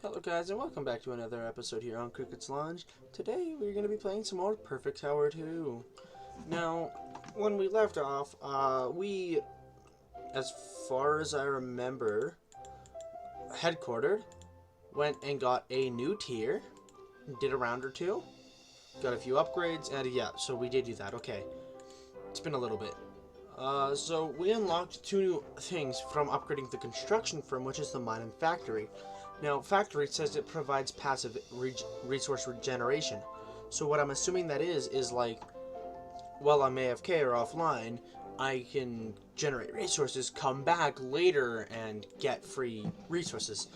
Hello guys and welcome back to another episode here on Cricket's Lounge. Today we're going to be playing some more Perfect Tower 2. Now, when we left off, we, as far as I remember, headquartered, went and got a new tier, did a round or two, got a few upgrades, and yeah, so we did do that, okay. It's been a little bit. So we unlocked two new things from upgrading the construction firm, which is the mine and factory. Now, factory says it provides passive resource regeneration. So what I'm assuming that is like, while I'm AFK or offline, I can generate resources, come back later, and get free resources.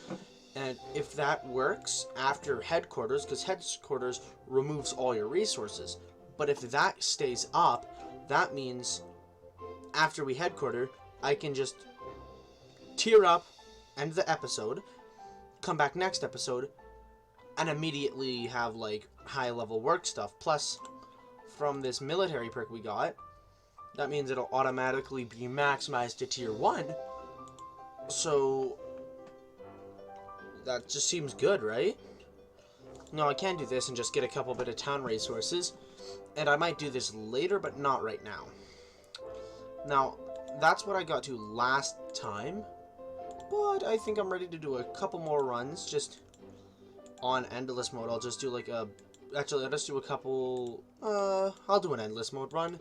And if that works after headquarters, because headquarters removes all your resources. But if that stays up, that means after we headquarter, I can just tier up, end the episode, come back next episode, and immediately have like high level work stuff. Plus, from this military perk we got, that means it'll automatically be maximized to tier 1. So that just seems good, right? No, I can do this and just get a couple bit of town resources, and I might do this later, but not right now. Now, that's what I got to last time, but I think I'm ready to do a couple more runs, just on endless mode. I'll just do like a... Actually, I'll just do a couple... I'll do an endless mode run.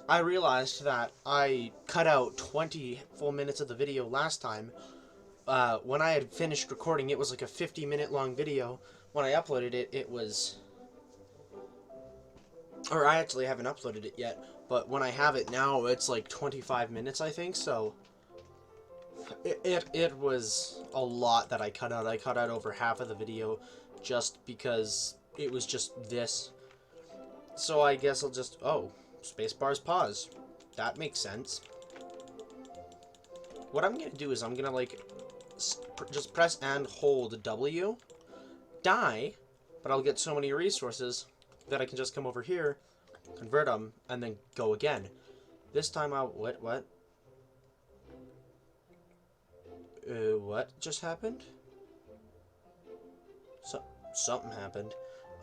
I realized that I cut out 20 full minutes of the video last time. When I had finished recording, it was like a 50-minute long video. When I uploaded it, it was... Or I actually haven't uploaded it yet, but when I have it now, it's like 25 minutes, I think, so... It was a lot that I cut out. I cut out over half of the video just because it was just this. So I guess I'll just... Oh, spacebar's pause. That makes sense. What I'm going to do is I'm going to, like, just press and hold W, die, but I'll get so many resources that I can just come over here, convert them, and then go again. This time I'll... What? What just happened? Something happened.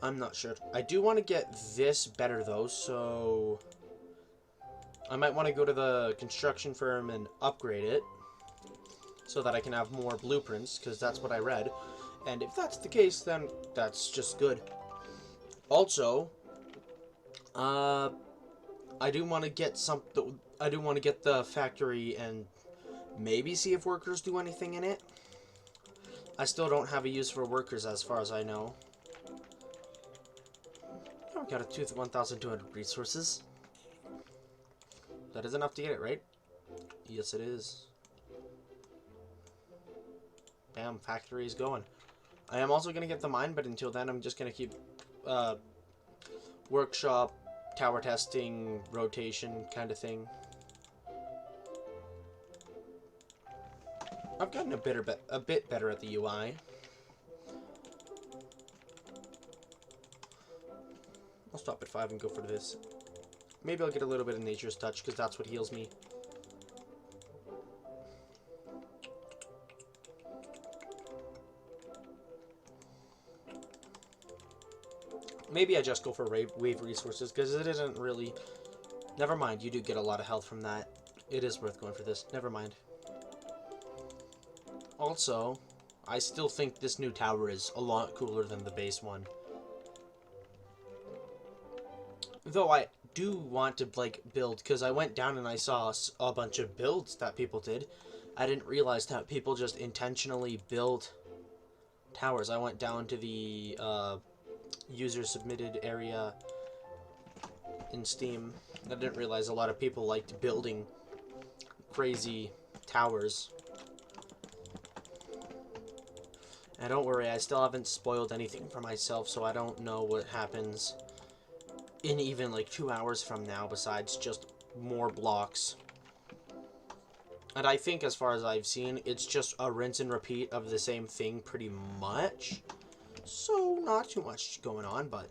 I'm not sure. I do want to get this better, though, so... I might want to go to the construction firm and upgrade it, so that I can have more blueprints, because that's what I read. And if that's the case, then that's just good. Also, I do want to get I do want to get the factory and maybe see if workers do anything in it. I still don't have a use for workers as far as I know. I've got a 1,200 resources. That is enough to get it, right? Yes, it is. Bam, factory is going. I am also going to get the mine, but until then I'm just going to keep workshop, tower testing, rotation kind of thing. I've gotten a bit better at the UI. I'll stop at 5 and go for this. Maybe I'll get a little bit of nature's touch, because that's what heals me. Maybe I just go for wave resources, because it isn't really... Never mind, you do get a lot of health from that. It is worth going for this. Never mind. Also, I still think this new tower is a lot cooler than the base one. Though I do want to, like, build, because I went down and I saw a bunch of builds that people did. I didn't realize that people just intentionally build towers. I went down to the user-submitted area in Steam. I didn't realize a lot of people liked building crazy towers. And don't worry, I still haven't spoiled anything for myself, so I don't know what happens in even like 2 hours from now besides just more blocks. And I think, as far as I've seen, it's just a rinse and repeat of the same thing pretty much. So not too much going on, but...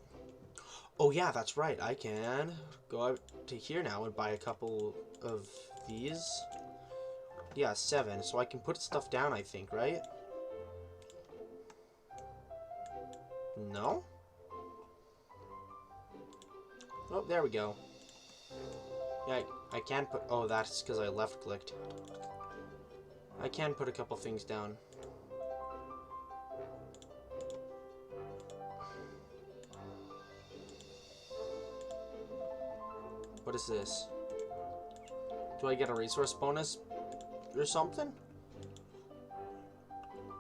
Oh yeah, that's right, I can go out to here now and buy a couple of these. Yeah, 7. So I can put stuff down, I think, right? No? Oh, there we go. Yeah, I can put... Oh, that's because I left-clicked. I can put a couple things down. What is this? Do I get a resource bonus or something?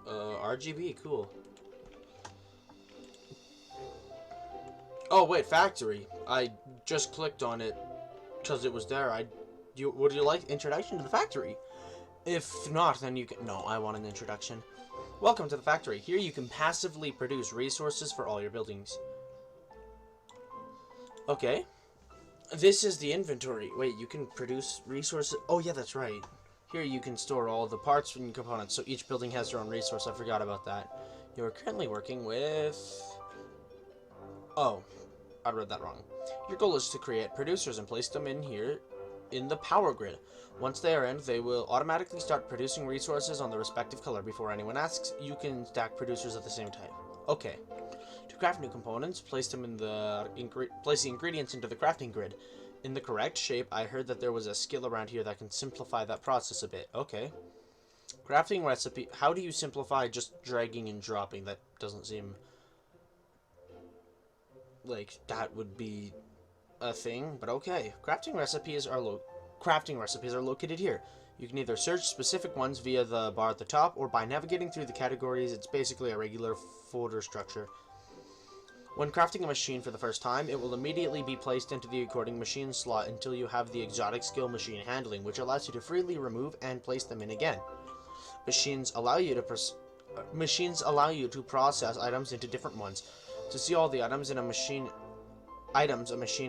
RGB, cool. Oh, wait, factory. I just clicked on it because it was there. Would you like introduction to the factory? If not, then you can... No, I want an introduction. Welcome to the factory. Here you can passively produce resources for all your buildings. Okay. This is the inventory. Wait, you can produce resources? Oh, yeah, that's right. Here you can store all the parts and components, so each building has their own resource. I forgot about that. You're currently working with... Oh, I read that wrong. Your goal is to create producers and place them in here in the power grid. Once they are in, they will automatically start producing resources on the respective color. Before anyone asks, you can stack producers of the same type. Okay. To craft new components, place the ingredients into the crafting grid. In the correct shape, I heard that there was a skill around here that can simplify that process a bit. Okay. Crafting recipe. How do you simplify just dragging and dropping? That doesn't seem like that would be a thing, but okay. Crafting recipes are located here. You can either search specific ones via the bar at the top, or by navigating through the categories. It's basically a regular folder structure. When crafting a machine for the first time, it will immediately be placed into the according machine slot until you have the exotic skill machine handling, which allows you to freely remove and place them in again. Machines allow you to process items into different ones. To see all the items a machine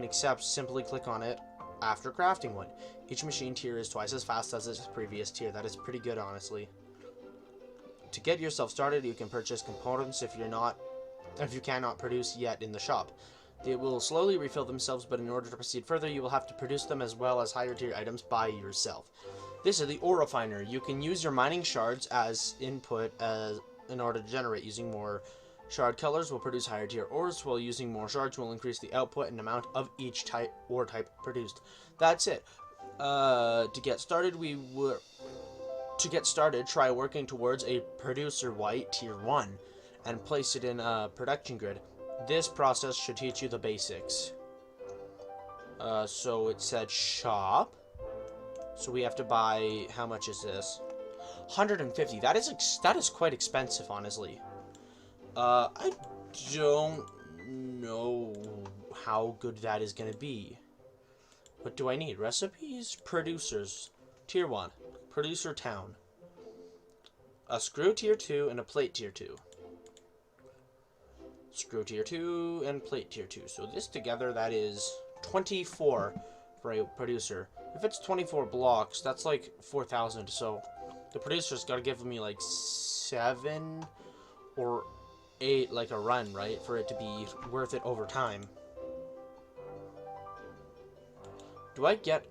accepts, simply click on it after crafting one. Each machine tier is twice as fast as its previous tier. That is pretty good, honestly. To get yourself started, you can purchase components if you cannot produce yet in the shop. They will slowly refill themselves, but in order to proceed further, you will have to produce them as well as higher tier items by yourself. This is the ore refiner. You can use your mining shards as input in order to generate. Using more shard colors will produce higher tier ores, while using more shards will increase the output and amount of each ore type produced. That's it. To get started, try working towards a producer white tier 1 and place it in a production grid. This process should teach you the basics. So it said shop. So we have to buy, how much is this? 150. That is quite expensive, honestly. I don't know how good that is going to be. What do I need? Recipes? Producers. Tier 1. Producer town. A screw tier 2 and a plate tier 2. Screw tier 2 and plate tier 2. So this together, that is 24 for a producer. If it's 24 blocks, that's like 4,000. So the producer's got to give me like 7 or 8 like a run, right? For it to be worth it over time. Do I get...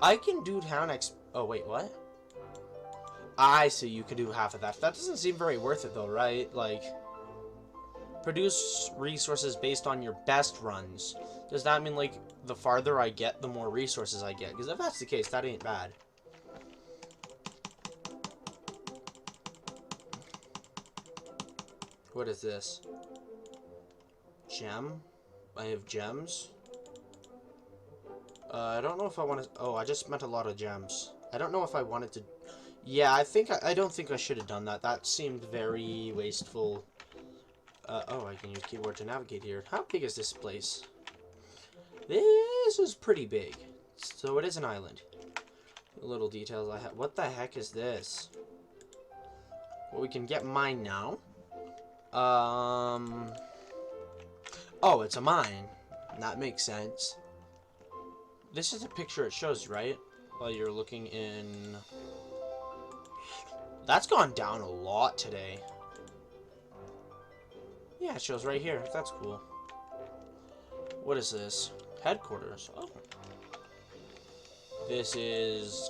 I can do town Oh, wait, what? I see, you can do half of that. That doesn't seem very worth it though, right? Like... Produce resources based on your best runs. Does that mean, like, the farther I get, the more resources I get? Because if that's the case, that ain't bad. What is this? Gem? I have gems? I don't know if I want to... Oh, I just meant a lot of gems. I don't know if I wanted to... Yeah, I don't think I should have done that. That seemed very wasteful. Oh, I can use keyboard to navigate here. How big is this place? This is pretty big. So it is an island. Little details I have. What the heck is this? Well, we can get mine now. Oh, it's a mine. That makes sense. This is a picture it shows, right? While you're looking in... That's gone down a lot today. Yeah, it shows right here. That's cool. What is this? Headquarters. Oh. This is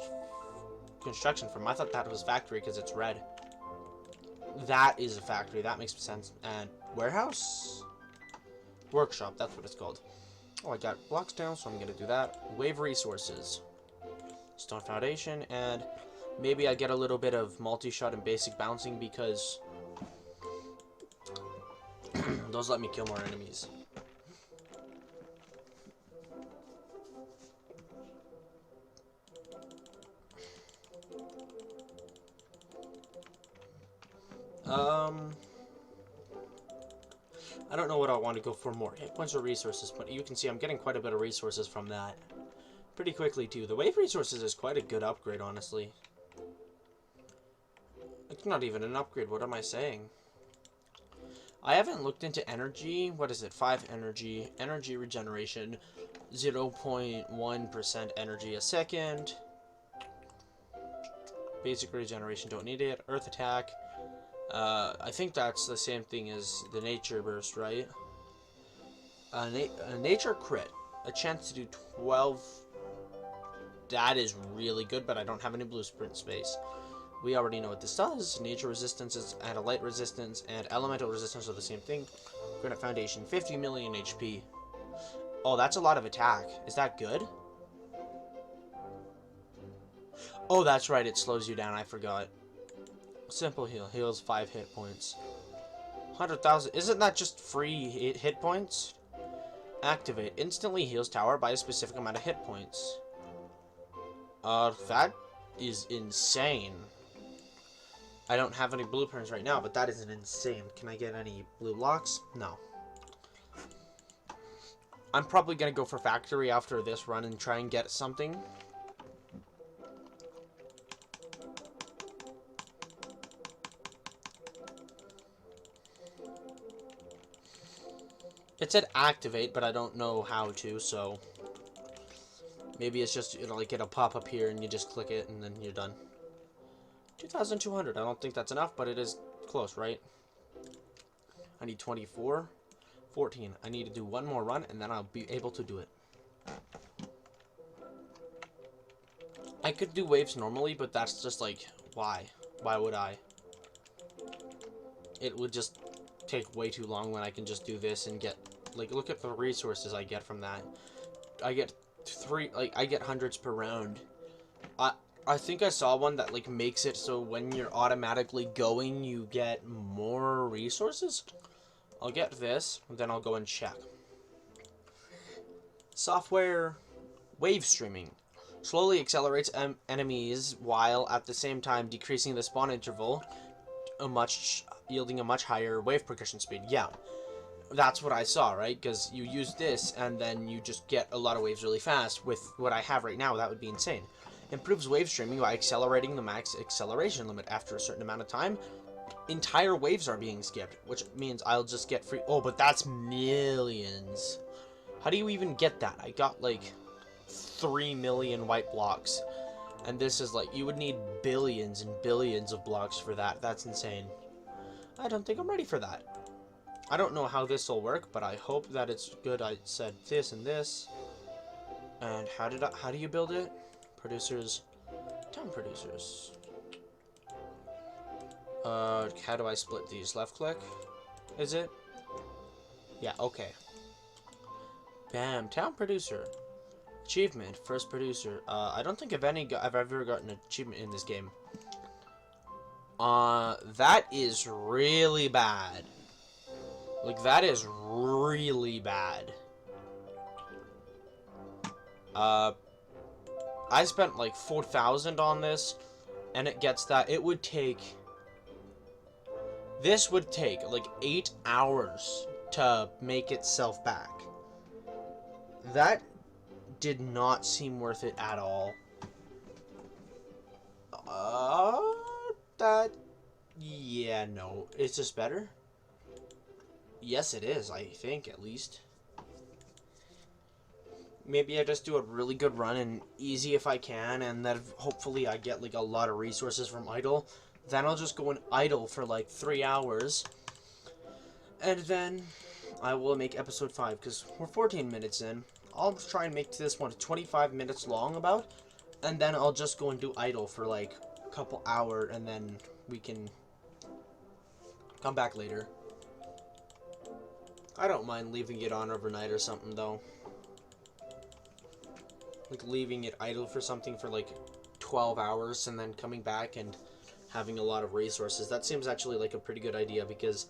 construction firm. I thought that was factory because it's red. That is a factory. That makes sense. And warehouse? Workshop. That's what it's called. Oh, I got blocks down, so I'm going to do that. Wave resources. Stone foundation. And maybe I get a little bit of multi-shot and basic bouncing because those let me kill more enemies. I don't know what I want to go for more. Hit points or resources, but you can see I'm getting quite a bit of resources from that. Pretty quickly, too. The wave resources is quite a good upgrade, honestly. It's not even an upgrade. What am I saying? I haven't looked into energy. What is it? 5 energy. Energy regeneration. 0.1% energy a second. Basic regeneration. Don't need it. Earth attack. I think that's the same thing as the nature burst, right? A nature crit. A chance to do 12. That is really good, but I don't have any blueprint space. We already know what this does. Nature resistance is and a light resistance, and elemental resistance are the same thing. Granite foundation, 50 million HP. Oh, that's a lot of attack. Is that good? Oh, that's right. It slows you down. I forgot. Simple heal. Heals 5 hit points. 100,000. Isn't that just free hit points? Activate. Instantly heals tower by a specific amount of hit points. That is insane. I don't have any blueprints right now, but that is insane. Can I get any blue blocks? No. I'm probably going to go for factory after this run and try and get something. It said activate, but I don't know how to, so maybe it's just, it'll pop up here and you just click it and then you're done. 2,200. I don't think that's enough, but it is close, right? I need 24. 14. I need to do one more run and then I'll be able to do it. I could do waves normally, but that's just like, why? Why would I? It would just take way too long when I can just do this and get, like, look at the resources I get from that. I get I get hundreds per round. I think I saw one that, like, makes it so when you're automatically going, you get more resources. I'll get this, and then I'll go and check. Software wave streaming. Slowly accelerates enemies while at the same time decreasing the spawn interval, yielding a much higher wave progression speed. Yeah, that's what I saw, right? Because you use this, and then you just get a lot of waves really fast. With what I have right now, that would be insane. Improves wave streaming by accelerating the max acceleration limit. After a certain amount of time, entire waves are being skipped, which means I'll just get free. Oh, but that's millions. How do you even get that? I got like 3 million white blocks, and this is like, you would need billions and billions of blocks for that. That's insane. I don't think I'm ready for that. I don't know how this will work, but I hope that it's good. I said this and this. And how do you build it? Producers, town producers. How do I split these? Left click? Is it? Yeah, okay. Bam, town producer. Achievement, first producer. I don't think I've ever gotten an achievement in this game. That is really bad. Like, that is really bad. I spent like 4,000 on this, and it gets that. This would take like 8 hours to make itself back. That did not seem worth it at all. Yeah, no. Is this better? Yes, it is, I think, at least. Maybe I just do a really good run and easy if I can, and then hopefully I get like a lot of resources from idle. Then I'll just go and idle for like 3 hours. And then I will make episode 5, because we're 14 minutes in. I'll try and make this one 25 minutes long about. And then I'll just go and do idle for like a couple hours, and then we can come back later. I don't mind leaving it on overnight or something, though. Like, leaving it idle for something for, like, 12 hours and then coming back and having a lot of resources. That seems actually like a pretty good idea, because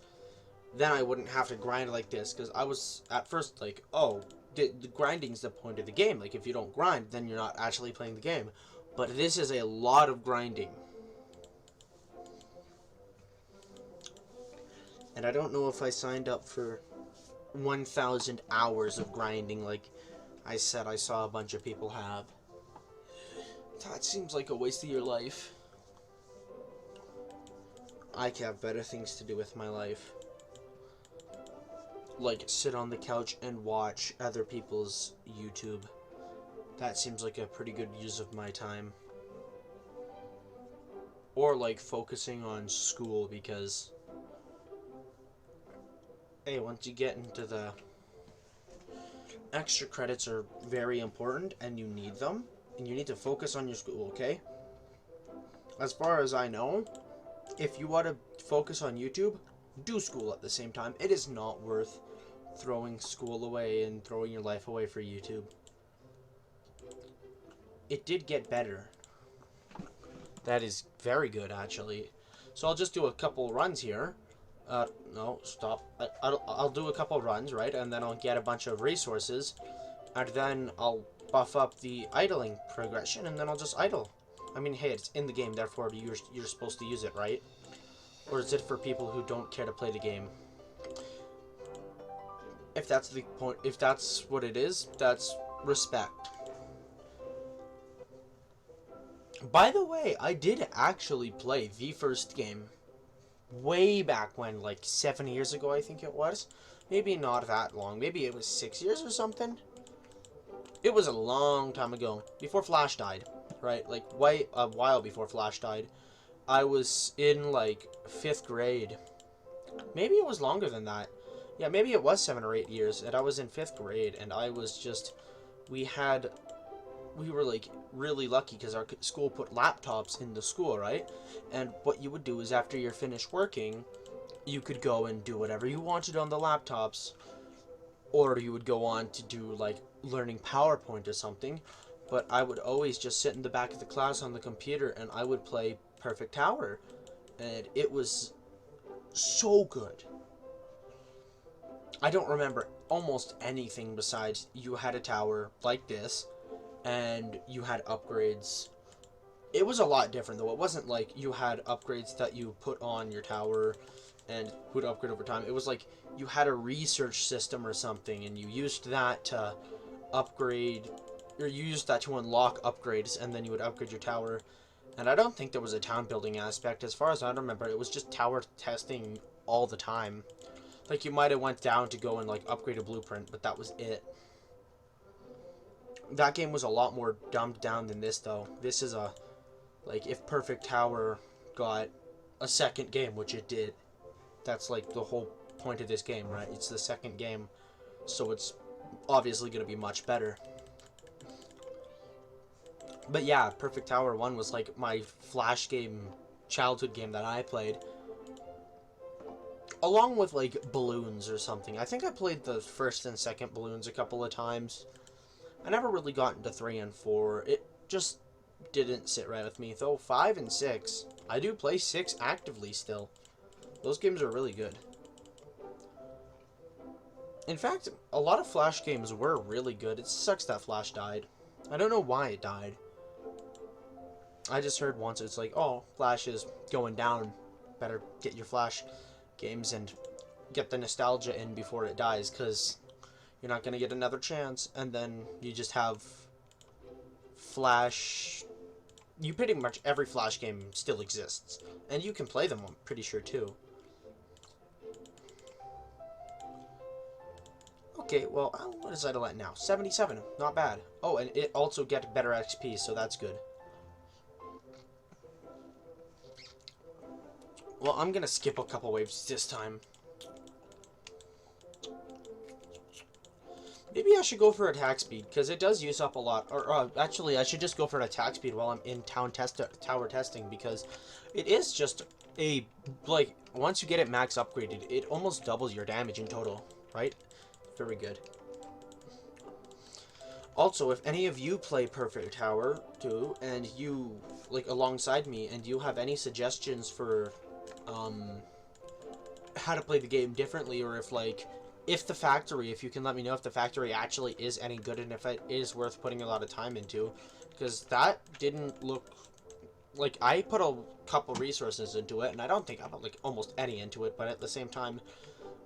then I wouldn't have to grind like this. Because I was, at first, like, oh, the grinding's the point of the game. Like, if you don't grind, then you're not actually playing the game. But this is a lot of grinding. And I don't know if I signed up for 1,000 hours of grinding like I said I saw a bunch of people have. That seems like a waste of your life. I could have better things to do with my life. Like sit on the couch and watch other people's YouTube. That seems like a pretty good use of my time. Or like focusing on school, because hey, once you get into the extra credits are very important and you need them, and you need to focus on your school, okay? As far as I know, if you want to focus on YouTube, do school at the same time. It is not worth throwing school away and throwing your life away for YouTube. It did get better. That is very good, actually. So I'll just do a couple runs here. No, stop. I'll do a couple runs, right? And then I'll get a bunch of resources. And then I'll buff up the idling progression, and then I'll just idle. I mean, hey, it's in the game, therefore you're supposed to use it, right? Or is it for people who don't care to play the game? If that's the point, if that's what it is, that's respect. By the way, I did actually play the first game way back when, like 7 years ago, I think it was. Maybe not that long. Maybe it was 6 years or something. It was a long time ago, before Flash died, right? Like a while before Flash died. I was in like 5th grade. Maybe it was longer than that. Yeah, maybe it was 7 or 8 years, and I was in 5th grade, and I was just, we were like really lucky because our school put laptops in the school, right? And what you would do is after you're finished working, you could go and do whatever you wanted on the laptops, or you would go on to do like learning PowerPoint or something. But I would always just sit in the back of the class on the computer and I would play Perfect Tower, and it was so good. I don't remember almost anything besides you had a tower like this and you had upgrades. It was a lot different though. It wasn't like you had upgrades that you put on your tower and would upgrade over time. It was like you had a research system or something, and you used that to upgrade, or you used that to unlock upgrades, and then you would upgrade your tower. And I don't think there was a town building aspect. As far as I remember, it was just tower testing all the time. Like, you might have went down to go and like upgrade a blueprint, but that was it. That game was a lot more dumbed down than this, though. This is a, like, if Perfect Tower got a second game, which it did, that's like the whole point of this game, right? It's the second game, so it's obviously going to be much better. But yeah, Perfect Tower 1 was like my Flash game, childhood game that I played. Along with like Balloons or something. I think I played the first and second Balloons a couple of times. I never really got into 3 and 4. It just didn't sit right with me. Though 5 and 6, I do play 6 actively still. Those games are really good. In fact, a lot of Flash games were really good. It sucks that Flash died. I don't know why it died. I just heard once it's like, oh, Flash is going down. Better get your Flash games and get the nostalgia in before it dies, because you're not going to get another chance. And then you just have Flash. You pretty much, every Flash game still exists. And you can play them, I'm pretty sure, too. Okay, well, what is Idle at now? 77, not bad. Oh, and it also gets better XP, so that's good. Well, I'm gonna skip a couple waves this time. Maybe I should go for attack speed, because it does use up a lot. Or actually, I should just go for an attack speed while I'm in tower testing, because it is just a, like, once you get it max upgraded, it almost doubles your damage in total, right? Very good. Also, if any of you play Perfect Tower too, and you, like, alongside me, and you have any suggestions for, how to play the game differently, or if, like, if you can let me know if the factory actually is any good and if it is worth putting a lot of time into, because that didn't look like, I put a couple resources into it, and I don't think I put, like, almost any into it, but at the same time,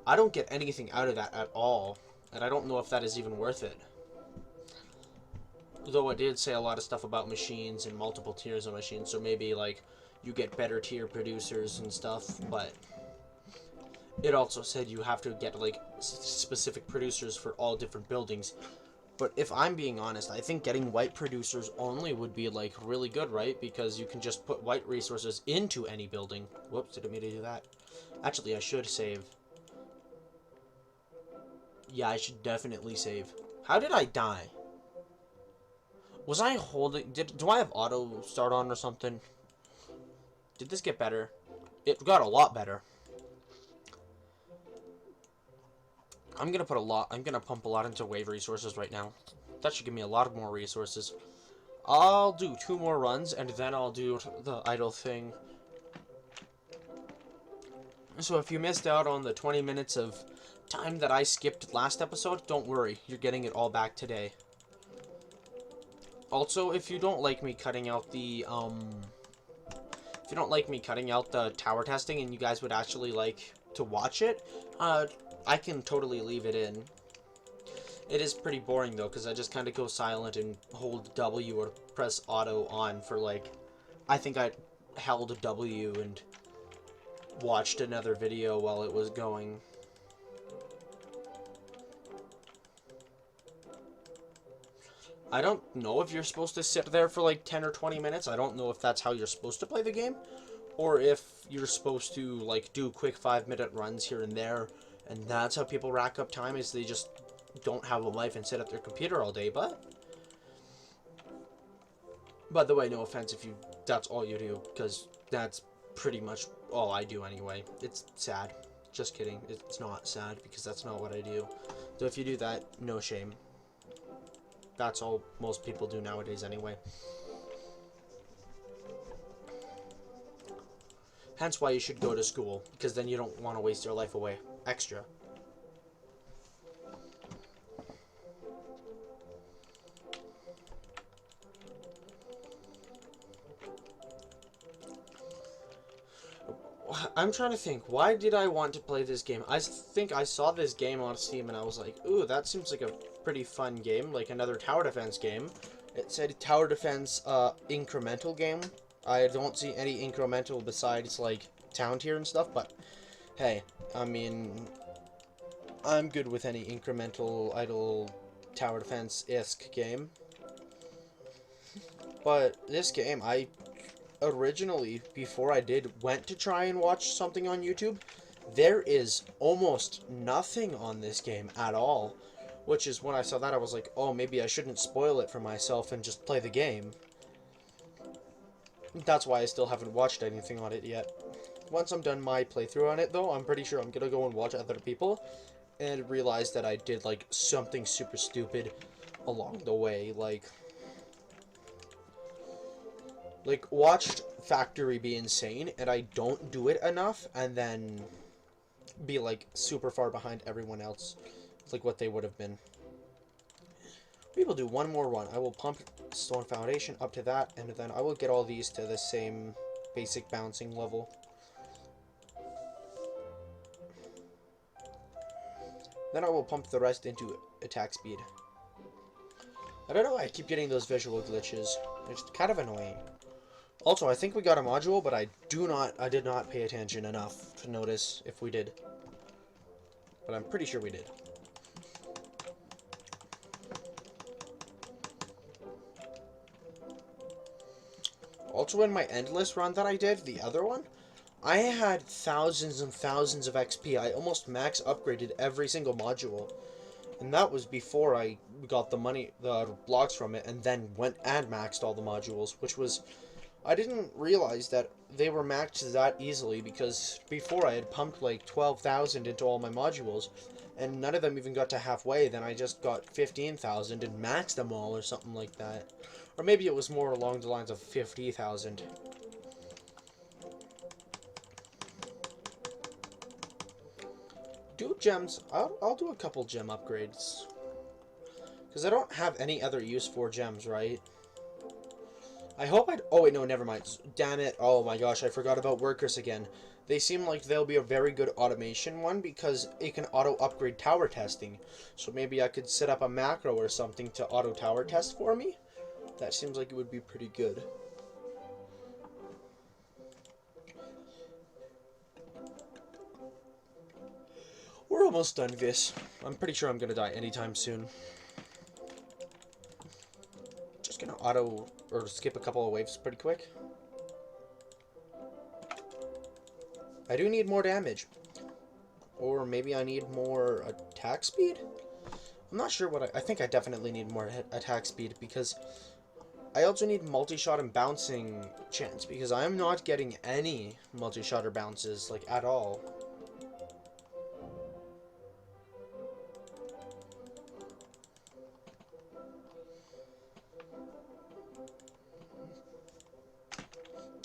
I don't get anything out of that at all, and I don't know if that is even worth it. Though it did say a lot of stuff about machines and multiple tiers of machines, so maybe, like, you get better tier producers and stuff, but it also said you have to get, like, specific producers for all different buildings. But if I'm being honest, I think getting white producers only would be, like, really good, right? Because you can just put white resources into any building. Whoops, didn't mean to do that. Actually, I should save. Yeah, I should definitely save. How did I die? Was I holding... Do I have auto start on or something? Did this get better? It got a lot better. I'm gonna pump a lot into wave resources right now. That should give me a lot more resources. I'll do 2 more runs, and then I'll do the idle thing. So if you missed out on the 20 minutes of time that I skipped last episode, don't worry, you're getting it all back today. Also, if you don't like me cutting out the, tower testing and you guys would actually like to watch it, I can totally leave it in. It is pretty boring though, because I just kind of go silent and hold W or press auto on for, like, I think I held W and watched another video while it was going. I don't know if you're supposed to sit there for like 10 or 20 minutes. I don't know if that's how you're supposed to play the game, or if you're supposed to, like, do quick 5-minute runs here and there, and that's how people rack up time, is they just don't have a life and sit at their computer all day. But by the way, no offense if that's all you do, because that's pretty much all I do anyway. It's sad. Just kidding. It's not sad, because that's not what I do. So if you do that, no shame. That's all most people do nowadays anyway. Hence why you should go to school, because then you don't want to waste your life away. Extra. I'm trying to think, why did I want to play this game? I think I saw this game on Steam and I was like, ooh, that seems like a pretty fun game, like another tower defense game. It said tower defense incremental game. I don't see any incremental besides, like, town tier and stuff, but hey, I mean, I'm good with any incremental idle tower defense-esque game. But this game, I originally, before I went to try and watch something on YouTube, there is almost nothing on this game at all. Which is, when I saw that, I was like, oh, maybe I shouldn't spoil it for myself and just play the game. That's why I still haven't watched anything on it yet. Once I'm done my playthrough on it, though, I'm pretty sure I'm gonna go and watch other people and realize that I did, like, something super stupid along the way, like, watched Factory be insane, and I don't do it enough, and then be, like, super far behind everyone else, like what they would have been. We will do one more run. I will pump Stone Foundation up to that, and then I will get all these to the same basic bouncing level. Then I will pump the rest into attack speed. I don't know why I keep getting those visual glitches. It's kind of annoying. Also, I think we got a module, but I did not pay attention enough to notice if we did. But I'm pretty sure we did. Also, in my Endless run that I did, the other one, I had thousands and thousands of XP. I almost max upgraded every single module. And that was before I got the blocks from it, and then went and maxed all the modules, which was, I didn't realize that they were maxed that easily, because before I had pumped like 12,000 into all my modules, and none of them even got to halfway. Then I just got 15,000 and maxed them all, or something like that. Or maybe it was more along the lines of 50,000. Do gems. I'll do a couple gem upgrades. Because I don't have any other use for gems, right? I hope I'd... Oh, wait, no, never mind. Damn it. Oh, my gosh, I forgot about workers again. They seem like they'll be a very good automation one, because it can auto-upgrade tower testing. So maybe I could set up a macro or something to auto-tower test for me. That seems like it would be pretty good. We're almost done with this. I'm pretty sure I'm gonna die anytime soon. Just gonna auto or skip a couple of waves pretty quick. I do need more damage. Or maybe I need more attack speed? I'm not sure what I think I definitely need more attack speed, because I also need multi-shot and bouncing chance, because I am not getting any multi-shot or bounces, like, at all.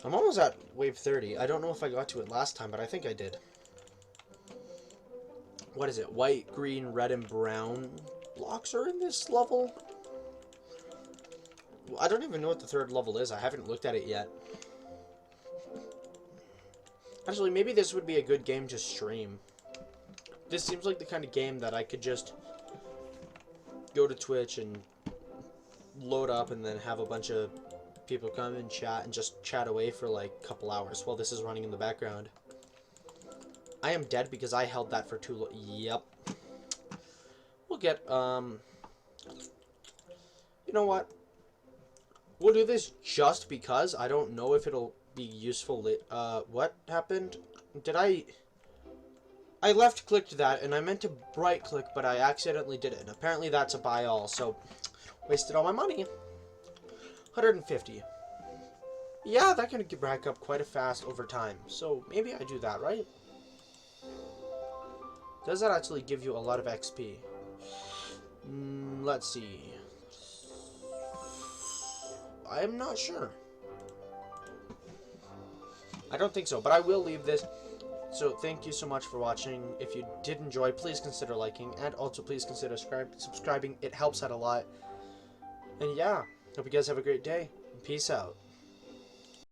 I'm almost at wave 30. I don't know if I got to it last time, but I think I did. What is it? White, green, red, and brown blocks are in this level? I don't even know what the third level is. I haven't looked at it yet. Actually, maybe this would be a good game to stream. This seems like the kind of game that I could just go to Twitch and load up and then have a bunch of people come and chat and just chat away for like a couple hours while this is running in the background. I am dead because I held that for too long. Yep. We'll get, you know what? We'll do this just because. I don't know if it'll be useful. What happened? Did I left-clicked that, and I meant to right-click, but I accidentally did it. And apparently that's a buy all, so wasted all my money. 150. Yeah, that can rack up quite a fast over time. So maybe I do that, right? Does that actually give you a lot of XP? Let's see. I'm not sure. I don't think so, but I will leave this. So thank you so much for watching. If you did enjoy, please consider liking, and also please consider subscribing. It helps out a lot. And yeah, hope you guys have a great day. Peace out.